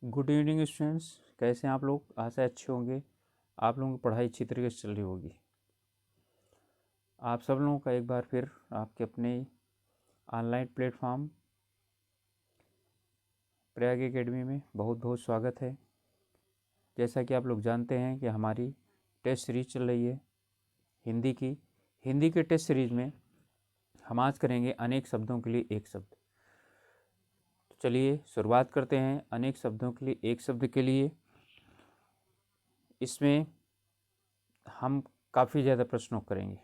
Good evening students, कैसे हैं आप लोग। आशा है अच्छे होंगे। आप लोगों की पढ़ाई अच्छी तरीके से चल रही होगी। आप सब लोगों का एक बार फिर आपके अपने ऑनलाइन प्लेटफॉर्म प्रयाग एकेडमी में बहुत बहुत स्वागत है। जैसा कि आप लोग जानते हैं कि हमारी टेस्ट सीरीज चल रही है हिंदी के टेस्ट सीरीज में हम आज करेंगे अनेक शब्दों के लिए एक शब्द। तो चलिए शुरुआत करते हैं। अनेक शब्दों के लिए एक शब्द के लिए इसमें हम काफ़ी ज़्यादा प्रश्नों करेंगे।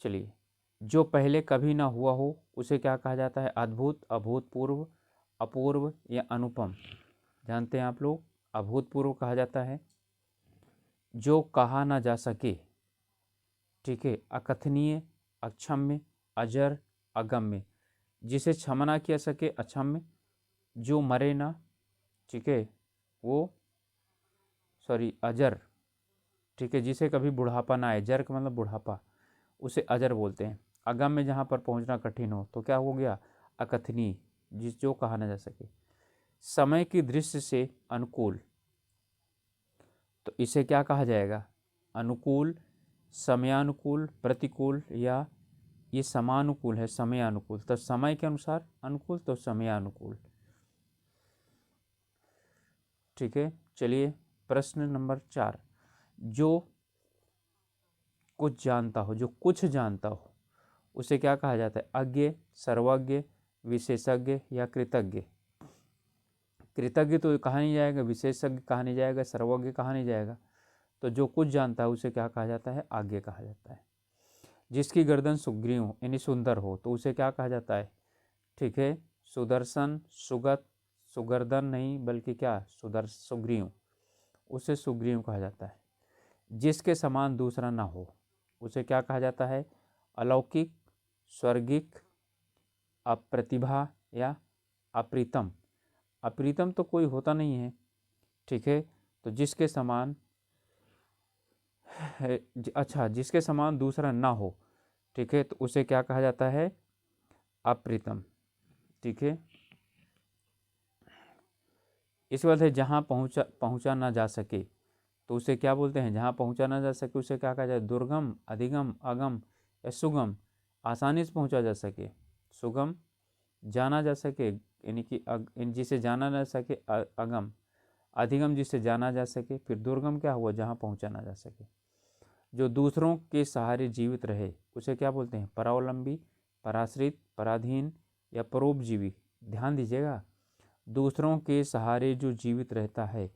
चलिए, जो पहले कभी ना हुआ हो उसे क्या कहा जाता है? अद्भुत, अभूतपूर्व, अपूर्व या अनुपम। जानते हैं आप लोग, अभूतपूर्व कहा जाता है। जो कहा ना जा सके, ठीक है, अकथनीय, अक्षम्य, अजर, अगम्य। जिसे क्षमा ना किया सके, अक्षम्य। जो मरे ना, ठीक है, वो अजर, ठीक है। जिसे कभी बुढ़ापा ना आए, जर का मतलब बुढ़ापा, उसे अजर बोलते हैं। अगम में जहाँ पर पहुँचना कठिन हो तो क्या हो गया? अकथनीय, जो कहा ना जा सके। समय की दृष्टि से अनुकूल, तो इसे क्या कहा जाएगा? अनुकूल, समयानुकूल, प्रतिकूल, या ये समानुकूल है, समयानुकूल। तो समय के अनुसार अनुकूल, तो समयानुकूल, ठीक है। चलिए प्रश्न नंबर 4। जो कुछ जानता हो, जो कुछ जानता हो, उसे क्या कहा जाता है? अज्ञ, सर्वज्ञ, विशेषज्ञ या कृतज्ञ। कृतज्ञ तो कहा नहीं जाएगा, विशेषज्ञ कहा नहीं जाएगा, सर्वज्ञ कहा नहीं जाएगा। तो जो कुछ जानता है उसे क्या कहा जाता है? आज्ञ कहा जाता है। जिसकी गर्दन सुग्रीव यानी सुंदर हो तो उसे क्या कहा जाता है? ठीक है, सुदर्शन, सुगत, सुगर्दन नहीं बल्कि क्या? सुग्रीव, उसे सुग्रीव कहा जाता है। जिसके समान दूसरा ना हो उसे क्या कहा जाता है? अलौकिक, स्वर्गिक, अप्रतिभा या अप्रीतम। अप्रीतम तो कोई होता नहीं है, ठीक है। तो जिसके समान अच्छा, जिसके समान दूसरा ना हो, ठीक है, तो उसे क्या कहा जाता है? अप्रीतम, ठीक है। इसके बाद है जहाँ पहुँचा ना जा सके, तो उसे क्या बोलते हैं? जहाँ पहुँचा ना जा सके उसे क्या कहा जाए? दुर्गम, अधिगम, अगम या सुगम। आसानी से पहुँचा जा सके, सुगम। जाना जा सके यानी कि जिसे जाना ना सके, अगम। अधिगम, जिसे जाना जा सके। फिर दुर्गम क्या हुआ? जहाँ पहुँचा ना जा सके। जो दूसरों के सहारे जीवित रहे उसे क्या बोलते हैं? परावलंबी, पराश्रित, पराधीन या परोपजीवी। ध्यान दीजिएगा, दूसरों के सहारे जो जीवित रहता है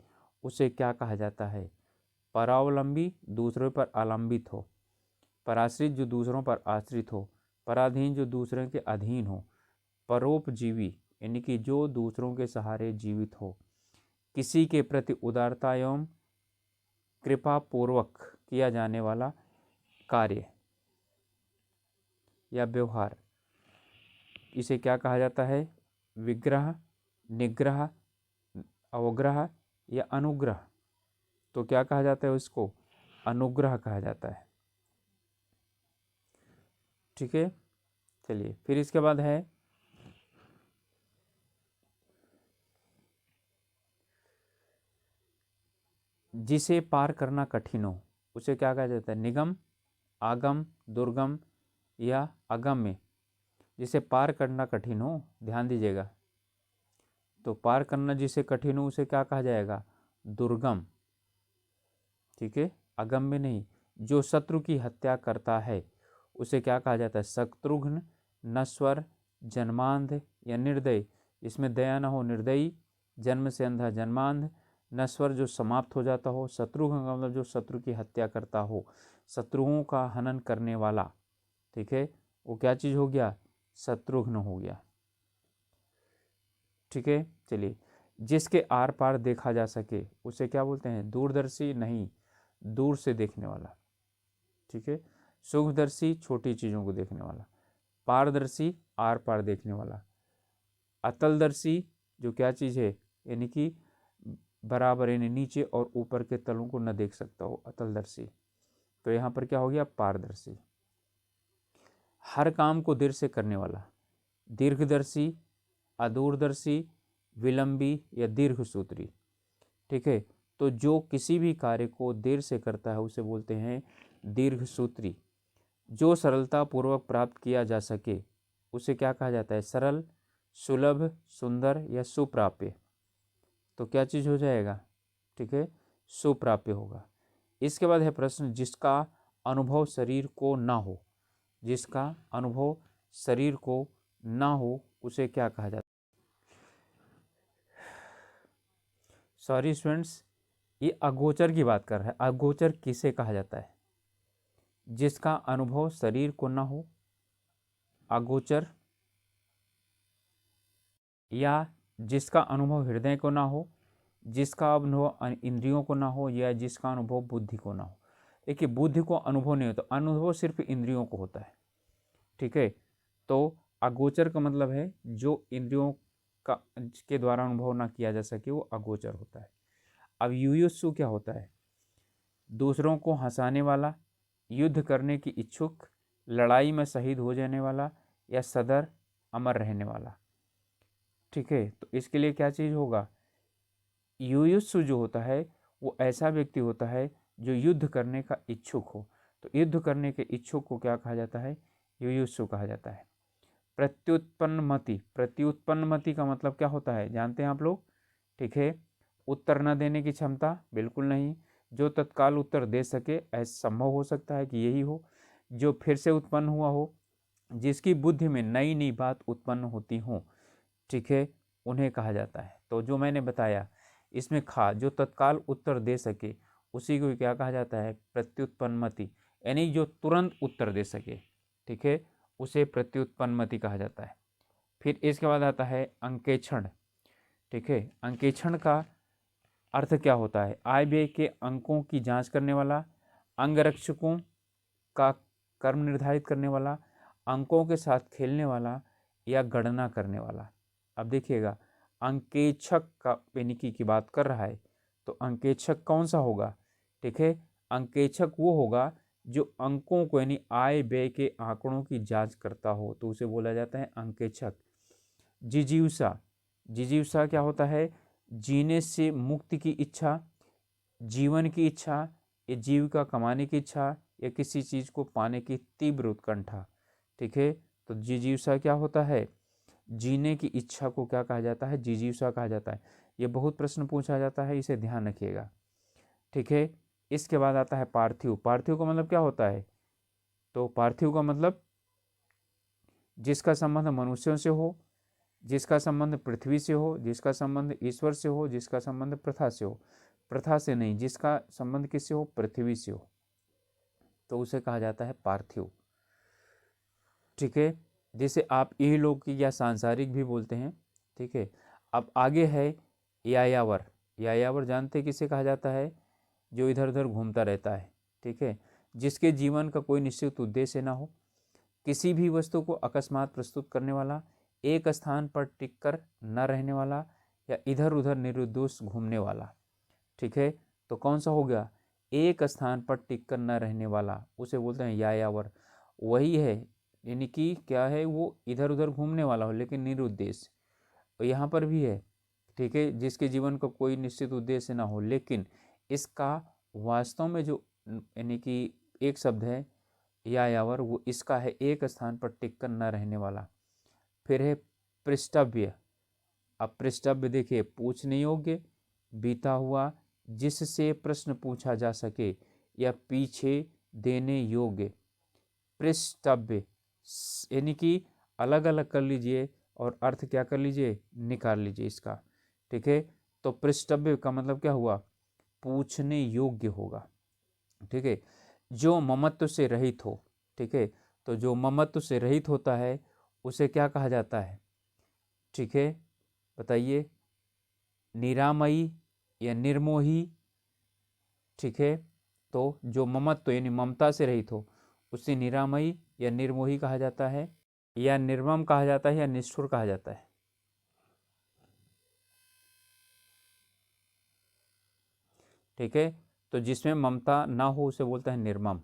उसे क्या कहा जाता है? परावलंबी, दूसरों पर अवलंबित हो। पराश्रित, जो दूसरों पर आश्रित हो। पराधीन, जो दूसरों के अधीन हो। परोपजीवी यानी कि जो दूसरों के सहारे जीवित हो। किसी के प्रति उदारता एवं कृपा पूर्वक किया जाने वाला कार्य या व्यवहार, इसे क्या कहा जाता है? विग्रह, निग्रह, अवग्रह या अनुग्रह। तो क्या कहा जाता है उसको? अनुग्रह कहा जाता है, ठीक है। चलिए फिर इसके बाद है जिसे पार करना कठिन हो उसे क्या कहा जाता है? निगम, आगम, दुर्गम या अगम्य। जिसे पार करना कठिन हो, ध्यान दीजिएगा, तो पार करना जिसे कठिन हो उसे क्या कहा जाएगा? दुर्गम, ठीक है, अगम्य नहीं। जो शत्रु की हत्या करता है उसे क्या कहा जाता है? शत्रुघ्न, नश्वर, जन्मांध या निर्दयी। इसमें दया न हो, निर्दयी। जन्म से अंधा, जन्मांध। नश्वर, जो समाप्त हो जाता हो। शत्रुघ्न का मतलब जो शत्रु की हत्या करता हो, शत्रुओं का हनन करने वाला, ठीक है, वो क्या चीज़ हो गया? शत्रुघ्न हो गया, ठीक है। चलिए, जिसके आर पार देखा जा सके उसे क्या बोलते हैं? दूरदर्शी नहीं, दूर से देखने वाला, ठीक है। सूक्ष्मदर्शी, छोटी चीज़ों को देखने वाला। पारदर्शी, आर पार देखने वाला। अतलदर्शी, जो क्या चीज़ है? यानी कि बराबर, यानी नीचे और ऊपर के तलों को न देख सकता हो, अतलदर्शी। तो यहाँ पर क्या हो गया? पारदर्शी। हर काम को देर से करने वाला। दीर्घदर्शी, अदूरदर्शी, विलंबी या दीर्घसूत्री। ठीक है, तो जो किसी भी कार्य को देर से करता है उसे बोलते हैं दीर्घसूत्री। जो सरलता पूर्वक प्राप्त किया जा सके उसे क्या कहा जाता है? सरल, सुलभ, सुंदर या सुप्राप्य। तो क्या चीज़ हो जाएगा? ठीक है, सुप्राप्य होगा। इसके बाद है प्रश्न, जिसका अनुभव शरीर को ना हो। जिसका अनुभव शरीर को ना हो उसे क्या कहा जाता है? सॉरी स्टूडेंट्स, ये अगोचर की बात कर रहा है। अगोचर किसे कहा जाता है? जिसका अनुभव शरीर को ना हो, अगोचर, या जिसका अनुभव हृदय को ना हो, जिसका अनुभव इंद्रियों को ना हो, या जिसका अनुभव बुद्धि को ना हो। देखिए, बुद्धि को अनुभव नहीं होता, अनुभव सिर्फ इंद्रियों को होता है। ठीक है, तो अगोचर का मतलब है जो इंद्रियों का के द्वारा अनुभव ना किया जा सके वो अगोचर होता है। अब युयुत्सु क्या होता है? दूसरों को हंसाने वाला, युद्ध करने की इच्छुक, लड़ाई में शहीद हो जाने वाला, या सदर अमर रहने वाला। ठीक है, तो इसके लिए क्या चीज़ होगा? युयुत्सु जो होता है वो ऐसा व्यक्ति होता है जो युद्ध करने का इच्छुक हो। तो युद्ध करने के इच्छुक को क्या कहा जाता है? युयुत्सु कहा जाता है। प्रत्युत्पन्नमति, प्रत्युत्पन्नमति का मतलब क्या होता है जानते हैं आप लोग? ठीक है, उत्तर न देने की क्षमता, बिल्कुल नहीं। जो तत्काल उत्तर दे सके, ऐसा संभव हो सकता है कि यही हो। जो फिर से उत्पन्न हुआ हो, जिसकी बुद्धि में नई नई बात उत्पन्न होती हो, ठीक है, उन्हें कहा जाता है। तो जो मैंने बताया इसमें खा, जो तत्काल उत्तर दे सके उसी को क्या कहा जाता है? प्रत्युत्पन्नमति, यानी जो तुरंत उत्तर दे सके, ठीक है, उसे प्रत्युत्पन्नमति कहा जाता है। फिर इसके बाद आता है अंकेक्षण। ठीक है, अंकेक्षण का अर्थ क्या होता है? आय व्यय के अंकों की जांच करने वाला, अंगरक्षकों का कर्म निर्धारित करने वाला, अंकों के साथ खेलने वाला, या गणना करने वाला। अब देखिएगा, अंकेक्षक का पेनिकी की बात कर रहा है, तो अंकेक्षक कौन सा होगा? ठीक है, अंकेक्षक वो होगा जो अंकों को यानी आय व्यय के आंकड़ों की जांच करता हो, तो उसे बोला जाता है अंकेक्षक। जिजीविषा, जिजीविषा क्या होता है? जीने से मुक्ति की इच्छा, जीवन की इच्छा, या जीविका कमाने की इच्छा, या किसी चीज़ को पाने की तीव्र उत्कंठा। ठीक है, तो जिजीविषा क्या होता है? जीने की इच्छा को क्या कहा जाता है? जिजीविषा कहा जाता है। ये बहुत प्रश्न पूछा जाता है, इसे ध्यान रखिएगा। ठीक है, इसके बाद आता है पार्थिव। पार्थिव का मतलब क्या होता है? तो पार्थिव का मतलब जिसका संबंध मनुष्यों से हो, जिसका संबंध पृथ्वी से हो, जिसका संबंध ईश्वर से हो, जिसका संबंध प्रथा से हो। प्रथा से नहीं, जिसका संबंध किससे हो? पृथ्वी से हो, तो उसे कहा जाता है पार्थिव। ठीक है, जिसे आप इहलौकिक या सांसारिक भी बोलते हैं। ठीक है, अब आगे है यायावर। यायावर जानते हैं किसे कहा जाता है? जो इधर उधर घूमता रहता है। ठीक है, जिसके जीवन का कोई निश्चित उद्देश्य ना हो, किसी भी वस्तु को अकस्मात प्रस्तुत करने वाला, एक स्थान पर टिककर न रहने वाला, या इधर उधर निर्दोष घूमने वाला। ठीक है, तो कौन सा हो गया? एक स्थान पर टिककर न रहने वाला, उसे बोलते हैं यायावर। वही है, यानी कि क्या है? वो इधर उधर घूमने वाला हो लेकिन निरुद्देश्य। और यहाँ पर भी है, ठीक है, जिसके जीवन का कोई निश्चित उद्देश्य ना हो, लेकिन इसका वास्तव में जो यानी कि एक शब्द है यायावर, वो इसका है एक स्थान पर टिककर न रहने वाला। फिर है पृष्ठव्य। अब पृष्ठव्य देखिए, पूछने योग्य, बीता हुआ, जिससे प्रश्न पूछा जा सके, या पीछे देने योग्य। पृष्ठव्य यानी कि अलग अलग कर लीजिए और अर्थ क्या कर लीजिए? निकाल लीजिए इसका। ठीक है, तो पृष्ठव्य का मतलब क्या हुआ? पूछने योग्य होगा। ठीक है, जो ममत्व से रहित हो। ठीक है, तो जो ममत्व से रहित होता है उसे क्या कहा जाता है? ठीक है, बताइए, निरामयी या निर्मोही। ठीक है, तो जो ममत्व यानी ममता से रहित हो उसे निरामयी या निर्मोही कहा जाता है, या निर्मम कहा जाता है, या निष्ठुर कहा जाता है। ठीक है, तो जिसमें ममता ना हो उसे बोलते हैं निर्मम।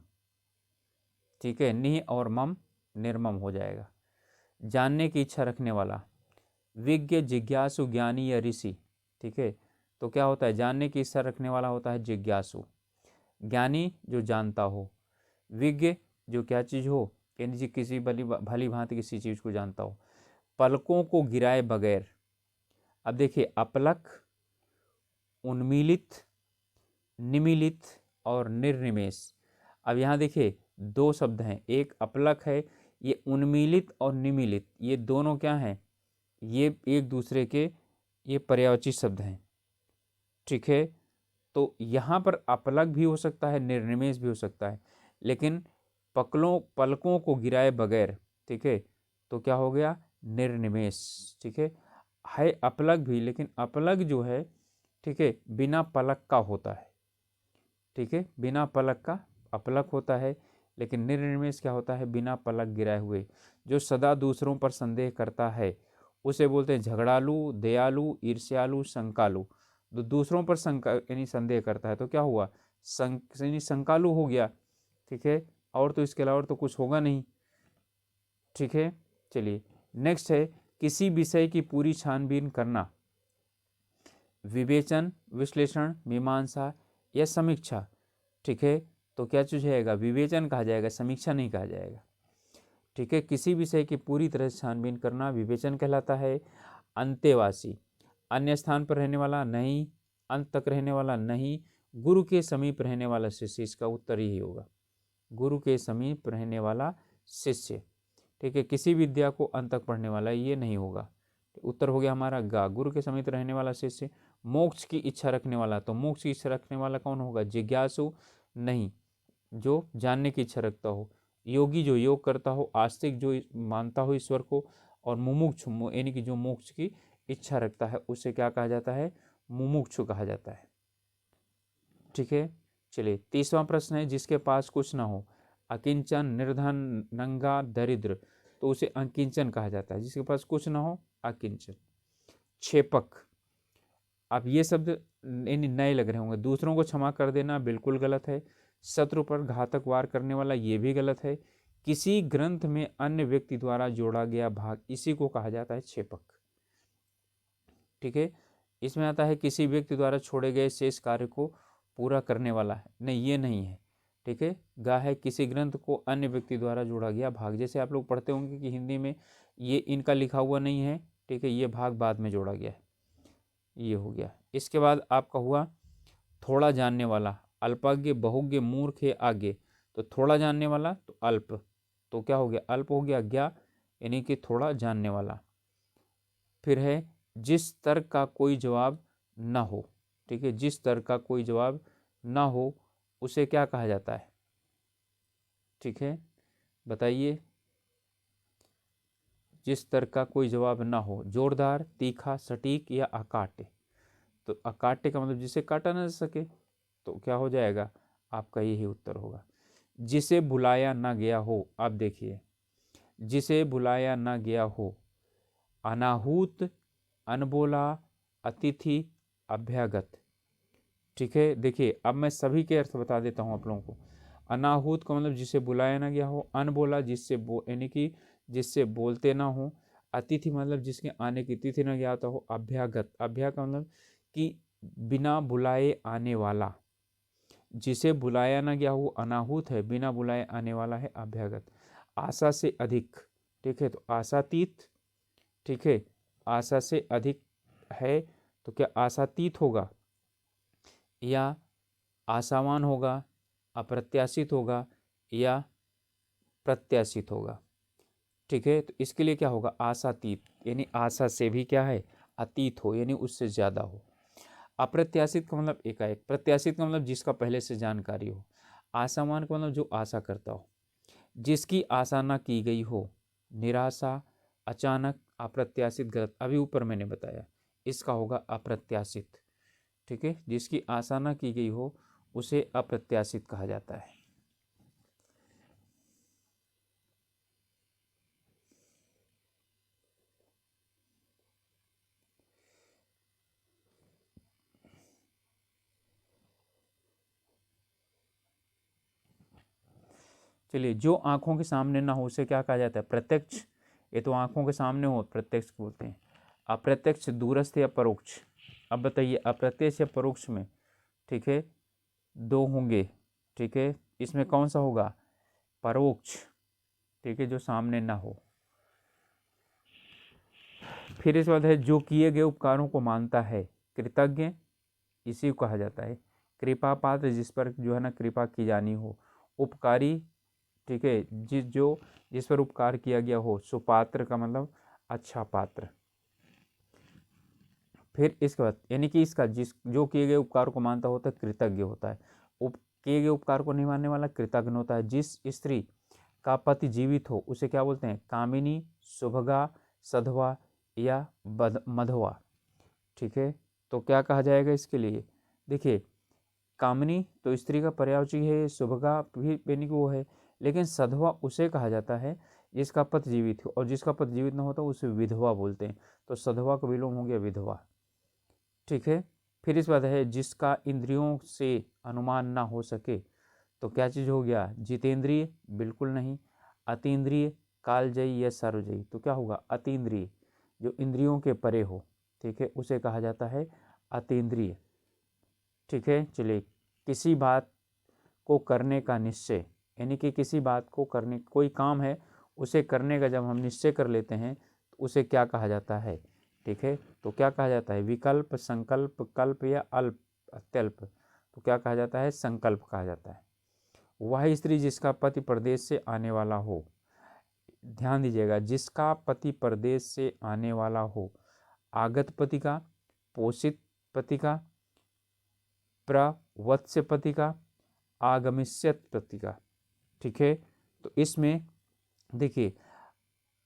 ठीक है, निह और मम निर्मम हो जाएगा। जानने की इच्छा रखने वाला, विज्ञ, जिज्ञासु, ज्ञानी या ऋषि। ठीक है, तो क्या होता है, जानने की इच्छा रखने वाला होता है जिज्ञासु। ज्ञानी जो जानता हो, विज्ञ जो क्या चीज़ हो, यानी जी किसी भली भांति किसी चीज़ को जानता हो। पलकों को गिराए बगैर, अब देखिए अपलक, उन्मीलित, निमीलित और निर्निमेष। अब यहाँ देखिए दो शब्द हैं, एक अपलक है, ये उन्मीलित और निमीलित ये दोनों क्या हैं, ये एक दूसरे के ये पर्यायवाची शब्द हैं। ठीक है, तो यहाँ पर अपलक भी हो सकता है, निर्निमेष भी हो सकता है, लेकिन पलकों को गिराए बगैर, ठीक है, तो क्या हो गया, निर्निमेष। ठीक है अपलक भी, लेकिन अपलक जो है, ठीक है, बिना पलक का होता है। ठीक है, बिना पलक का अपलक होता है, लेकिन निर्निमेष क्या होता है, बिना पलक गिराए हुए। जो सदा दूसरों पर संदेह करता है उसे बोलते हैं झगड़ालू, दयालु, ईर्ष्यालु, शंकालु। तो दूसरों पर यानी संदेह करता है तो क्या हुआ, यानी शंकालु हो गया। ठीक है, और तो इसके अलावा तो कुछ होगा नहीं। ठीक है, चलिए नेक्स्ट है, किसी विषय की पूरी छानबीन करना, विवेचन, विश्लेषण, मीमांसा या समीक्षा। ठीक है, तो क्या चीज जाएगा, विवेचन कहा जाएगा, समीक्षा नहीं कहा जाएगा। ठीक है, किसी विषय की पूरी तरह से छानबीन करना विवेचन कहलाता है। अंतेवासी, अन्य स्थान पर रहने वाला नहीं, अंत तक रहने वाला नहीं, गुरु के समीप रहने वाला शिष्य, इसका उत्तर यही होगा, गुरु के समीप रहने वाला शिष्य। ठीक है, किसी विद्या को अंत तक पढ़ने वाला ये नहीं होगा। उत्तर हो गया हमारा गा, गुरु के समीप रहने वाला शिष्य। मोक्ष की इच्छा रखने वाला, तो मोक्ष की इच्छा रखने वाला कौन होगा, जिज्ञासु नहीं, जो जानने की इच्छा रखता हो। योगी जो योग करता हो, आस्तिक जो मानता हो ईश्वर को, और मुमुक्षु यानी कि जो मोक्ष की इच्छा रखता है उसे क्या कहा जाता है, मुमुक्षु कहा जाता है। ठीक है, चलिए तीसरा प्रश्न है, जिसके पास कुछ ना हो, अकिंचन, निर्धन, नंगा, दरिद्र, तो उसे अकिंचन कहा जाता है, जिसके पास कुछ ना हो अकिंचन। क्षेपक, अब ये शब्द नए लग रहे होंगे, दूसरों को क्षमा कर देना बिल्कुल गलत है। शत्रु पर घातक वार करने वाला ये भी गलत है। किसी ग्रंथ में अन्य व्यक्ति द्वारा जोड़ा गया भाग, इसी को कहा जाता है क्षेपक। ठीक है, इसमें आता है किसी व्यक्ति द्वारा छोड़े गए शेष कार्य को पूरा करने वाला है, नहीं ये नहीं है। ठीक है, गा है किसी ग्रंथ को अन्य व्यक्ति द्वारा जोड़ा गया भाग, जैसे आप लोग पढ़ते होंगे कि हिंदी में ये इनका लिखा हुआ नहीं है। ठीक है, ये भाग बाद में जोड़ा गया है, ये हो गया। इसके बाद आपका हुआ थोड़ा जानने वाला, अल्पज्ञ, बहुज्ञ, मूर्ख है आगे, तो थोड़ा जानने वाला तो अल्प, तो क्या हो गया, अल्प हो गया, ज्ञा यानी कि थोड़ा जानने वाला। फिर है जिस तर्क का कोई जवाब ना हो। ठीक है, जिस तर्क का कोई जवाब ना हो उसे क्या कहा जाता है। ठीक है, बताइए, जिस तर्क का कोई जवाब ना हो, जोरदार, तीखा, सटीक या अकाट्य। तो अकाट्य का मतलब जिसे काटा ना सके, तो क्या हो जाएगा, आपका यही उत्तर होगा। जिसे बुलाया ना गया हो, आप देखिए, जिसे बुलाया ना गया हो, अनाहूत, अनबोला, अतिथि, अभ्यागत। ठीक है, देखिए अब मैं सभी के अर्थ बता देता हूँ आप लोगों को। अनाहूत का मतलब जिसे बुलाया ना गया हो, अनबोला जिससे यानी कि जिससे बोलते ना हो, अतिथि मतलब जिसके आने की तिथि ना ज्ञात हो, अभ्यागत, अभ्या का मतलब कि बिना बुलाए आने वाला, जिसे बुलाया ना गया हो अनाहूत है, बिना बुलाए आने वाला है अभ्यागत। आशा से अधिक, ठीक है, तो आशातीत। ठीक है, आशा से अधिक है तो क्या आशातीत होगा, या आशावान होगा, अप्रत्याशित होगा, या प्रत्याशित होगा। ठीक है, तो इसके लिए क्या होगा, आशातीत, यानी आशा से भी क्या है, अतीत हो, यानी उससे ज्यादा हो। अप्रत्याशित का मतलब एकाएक, प्रत्याशित का मतलब जिसका पहले से जानकारी हो, आशावान का मतलब जो आशा करता हो, जिसकी आशा ना की गई हो, निराशा, अचानक, अप्रत्याशित, गलत, अभी ऊपर मैंने बताया, इसका होगा अप्रत्याशित। ठीक है, जिसकी आशा ना की गई हो उसे अप्रत्याशित कहा जाता है। चलिए, जो आंखों के सामने ना हो उसे क्या कहा जाता है, प्रत्यक्ष। ये तो आंखों के सामने हो, प्रत्यक्ष बोलते हैं। अप्रत्यक्ष, दूरस्थ या परोक्ष। अब बताइए अप्रत्यक्ष या परोक्ष में, ठीक है, दो होंगे, ठीक है, इसमें कौन सा होगा? परोक्ष, ठीक है, जो सामने ना हो। फिर इस बात है, जो किए गए उपकारों को मानता है, कृतज्ञ इसी को कहा जाता है। कृपा पात्र, जिस पर जो है ना कृपा की जानी हो। उपकारी, ठीक है, जिस पर उपकार किया गया हो। सुपात्र का मतलब अच्छा पात्र। फिर इसके बाद यानी कि इसका जो किए गए उपकार को मानता होता है कृतज्ञ होता है। किए गए उपकार को नहीं मानने वाला कृतज्ञ होता है। जिस स्त्री का पति जीवित हो उसे क्या बोलते हैं? कामिनी, सुभगा, सधवा या मधवा, ठीक है। तो क्या कहा जाएगा इसके लिए? देखिए कामिनी तो स्त्री का पर्यायवाची है, सुभगा भी यानी कि वो है, लेकिन सधवा उसे कहा जाता है जिसका पति जीवित हो, और जिसका पति जीवित न होता उसे विधवा बोलते हैं। तो सधवा का विलोम हो गया विधवा, ठीक है। फिर इस बात है, जिसका इंद्रियों से अनुमान ना हो सके, तो क्या चीज़ हो गया? जितेंद्रिय, बिल्कुल नहीं। अतीन्द्रिय, कालजयी या सर्वजयी, तो क्या होगा? अतीन्द्रिय, जो इंद्रियों के परे हो, ठीक है, उसे कहा जाता है अतीन्द्रिय, ठीक है। चलिए, किसी बात को करने का निश्चय, यानी कि किसी बात को करने, कोई काम है उसे करने का जब हम निश्चय कर लेते हैं तो उसे क्या कहा जाता है? ठीक है, तो क्या कहा जाता है? विकल्प, संकल्प, कल्प या अल्प, अत्यल्प, तो क्या कहा जाता है? संकल्प कहा जाता है। वह स्त्री जिसका पति परदेश से आने वाला हो, ध्यान दीजिएगा, जिसका पति परदेश से आने वाला हो। आगत पति का, पोषित पति का, प्रवत्स्य पति का, आगमिष्यत पति का, ठीक है। तो इसमें देखिए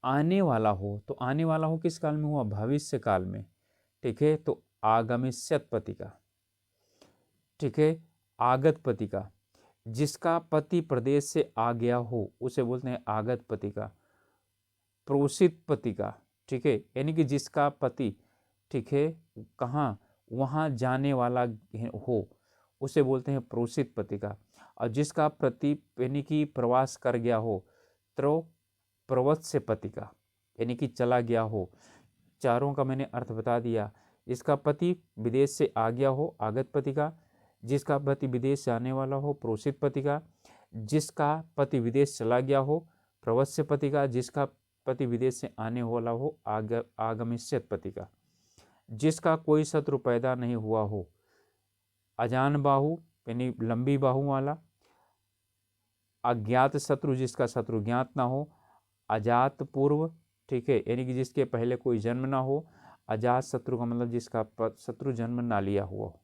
आने वाला हो, तो आने वाला हो किस काल में हुआ? भविष्य काल में, ठीक है। तो आगमिष्यत पति का, ठीक है। आगत पति का, जिसका पति प्रदेश से आ गया हो उसे बोलते हैं आगत पति का। प्रोषित पति का, ठीक है, यानी कि जिसका पति, ठीक है, कहाँ? वहाँ जाने वाला हो उसे बोलते हैं प्रोषित पति का। और जिसका पति यानी कि प्रवास कर गया हो, तो प्रवत्स्य पति का, यानी कि चला गया हो। चारों का मैंने अर्थ बता दिया। जिसका पति विदेश से आ गया हो, आगत पति का। जिसका पति विदेश से आने वाला हो, प्रोषित पति का। जिसका पति विदेश चला गया हो, प्रवत्स्य पति का। जिसका पति विदेश से आने वाला हो, आगमिष्यत पति का। जिसका कोई शत्रु पैदा नहीं हुआ हो, अजान बाहु यानी लंबी बाहु वाला। अज्ञात शत्रु, जिसका शत्रु ज्ञात ना हो। अजात पूर्व, ठीक है, यानी कि जिसके पहले कोई जन्म ना हो। अजात शत्रु का मतलब जिसका शत्रु जन्म ना लिया हुआ हो,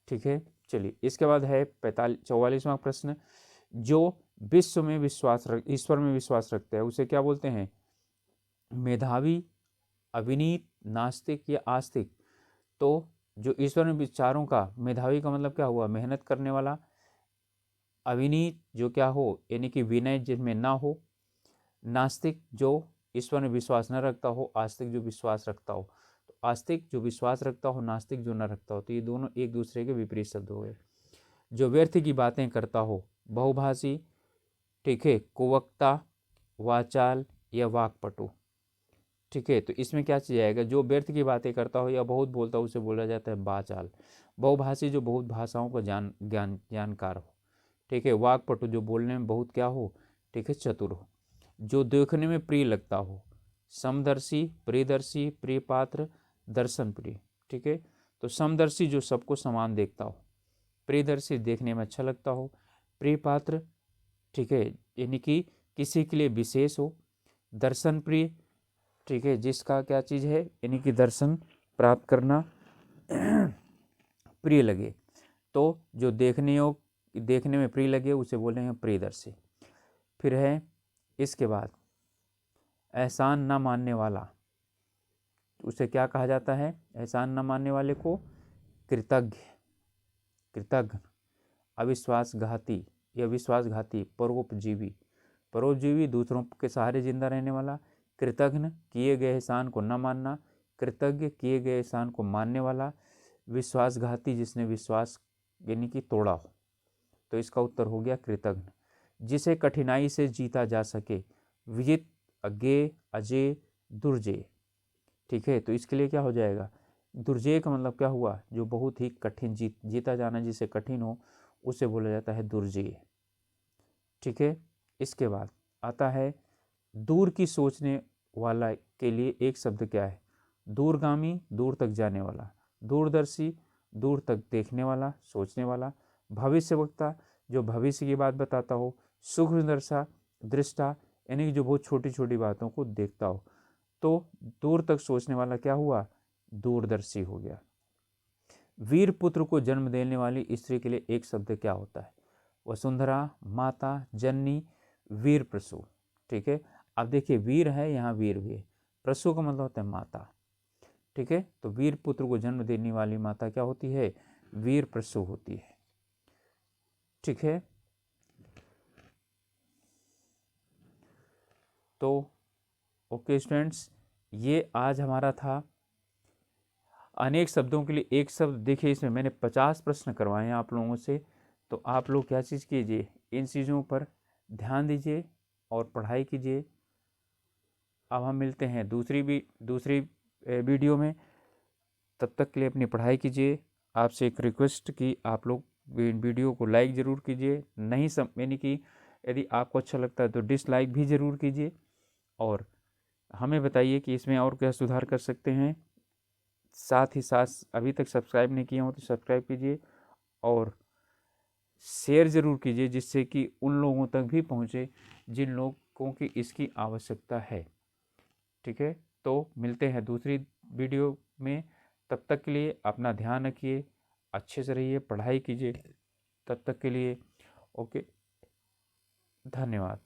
ठीक है। चलिए, इसके बाद है 44वां प्रश्न। जो विश्व में विश्वास ईश्वर में विश्वास रखते हैं उसे क्या बोलते हैं? मेधावी, अविनीत, नास्तिक या आस्तिक। तो जो ईश्वर में विचारों का, मेधावी का मतलब क्या हुआ? मेहनत करने वाला। अविनीत जो क्या हो, यानी कि विनय जिसमें ना हो। नास्तिक जो ईश्वर में विश्वास न रखता हो। आस्तिक जो विश्वास रखता हो। तो आस्तिक जो विश्वास रखता हो, नास्तिक जो न रखता हो, तो ये दोनों एक दूसरे के विपरीत शब्द हो गए। जो व्यर्थ की बातें करता हो, बहुभाषी, ठीक है, कुवक्ता, वाचाल या वाकपटु, ठीक है। तो इसमें क्या चीज आएगा? जो व्यर्थ की बातें करता हो या बहुत बोलता हो उसे बोला जाता है वाचाल। बहुभाषी जो बहुत भाषाओं का जानकार हो, ठीक है। वाकपटु जो बोलने में बहुत क्या हो, ठीक है, चतुर हो। जो देखने में प्रिय लगता हो, समदर्शी, प्रियदर्शी, प्रिय पात्र, दर्शन प्रिय, ठीक है। तो समदर्शी जो सबको समान देखता हो। प्रियदर्शी देखने में अच्छा लगता हो। प्रिय पात्र, ठीक है, यानी कि किसी के लिए विशेष हो। दर्शन प्रिय, ठीक है, जिसका क्या चीज है, यानी कि दर्शन प्राप्त करना प्रिय लगे। तो जो देखने में प्रिय लगे उसे बोलेंगे प्रियदर्शी। फिर है इसके बाद एहसान न मानने वाला, उसे क्या कहा जाता है? एहसान न मानने वाले को कृतज्ञ, कृतज्ञ। अविश्वासघाती या विश्वासघाती, परोपजीवी, परोपजीवी दूसरों के सहारे जिंदा रहने वाला। कृतज्ञ, किए गए एहसान को न मानना। कृतज्ञ, किए गए एहसान को मानने वाला। विश्वासघाती, जिसने विश्वास यानी कि तोड़ा हो। तो इसका उत्तर हो गया कृतज्ञ। जिसे कठिनाई से जीता जा सके, विजित, अज्ञेय, अजय, दुर्जय, ठीक है। तो इसके लिए क्या हो जाएगा, दुर्जेय का मतलब क्या हुआ, जो बहुत ही कठिन, जीता जाना जिसे कठिन हो उसे बोला जाता है दुर्जेय। ठीक है। इसके बाद आता है दूर की सोचने वाला के लिए एक शब्द क्या है, दूरगामी, दूर तक जाने वाला, दूरदर्शी, दूर तक देखने वाला, सोचने वाला, भविष्यवक्ता, जो भविष्य की बात बताता हो, सूक्ष्मदर्शी, दृष्टा, यानी कि जो बहुत छोटी छोटी बातों को देखता हो। तो दूर तक सोचने वाला क्या हुआ, दूरदर्शी हो गया। वीर पुत्र को जन्म देने वाली स्त्री के लिए एक शब्द क्या होता है, वसुंधरा, माता, जननी, वीर प्रसू। ठीक है। अब देखिए वीर है, यहाँ वीर भी है, प्रसू का मतलब होता है माता। ठीक है। तो वीर पुत्र को जन्म देने वाली माता क्या होती है, वीर प्रसू होती है। ठीक है। तो ओके स्टूडेंट्स, ये आज हमारा था अनेक शब्दों के लिए एक शब्द। देखिए इसमें मैंने 50 प्रश्न करवाए हैं आप लोगों से, तो आप लोग क्या चीज़ कीजिए, इन चीज़ों पर ध्यान दीजिए और पढ़ाई कीजिए। अब हम मिलते हैं दूसरी वीडियो में, तब तक के लिए अपनी पढ़ाई कीजिए। आपसे एक रिक्वेस्ट कि आप लोग वीडियो को लाइक ज़रूर कीजिए, नहीं यानी कि यदि आपको अच्छा लगता है तो डिसलाइक भी ज़रूर कीजिए, और हमें बताइए कि इसमें और क्या सुधार कर सकते हैं। साथ ही साथ अभी तक सब्सक्राइब नहीं किए हो तो सब्सक्राइब कीजिए और शेयर ज़रूर कीजिए, जिससे कि उन लोगों तक भी पहुँचे जिन लोगों की इसकी आवश्यकता है। ठीक है। तो मिलते हैं दूसरी वीडियो में, तब तक के लिए अपना ध्यान रखिए, अच्छे से रहिए, पढ़ाई कीजिए। तब तक के लिए ओके, धन्यवाद।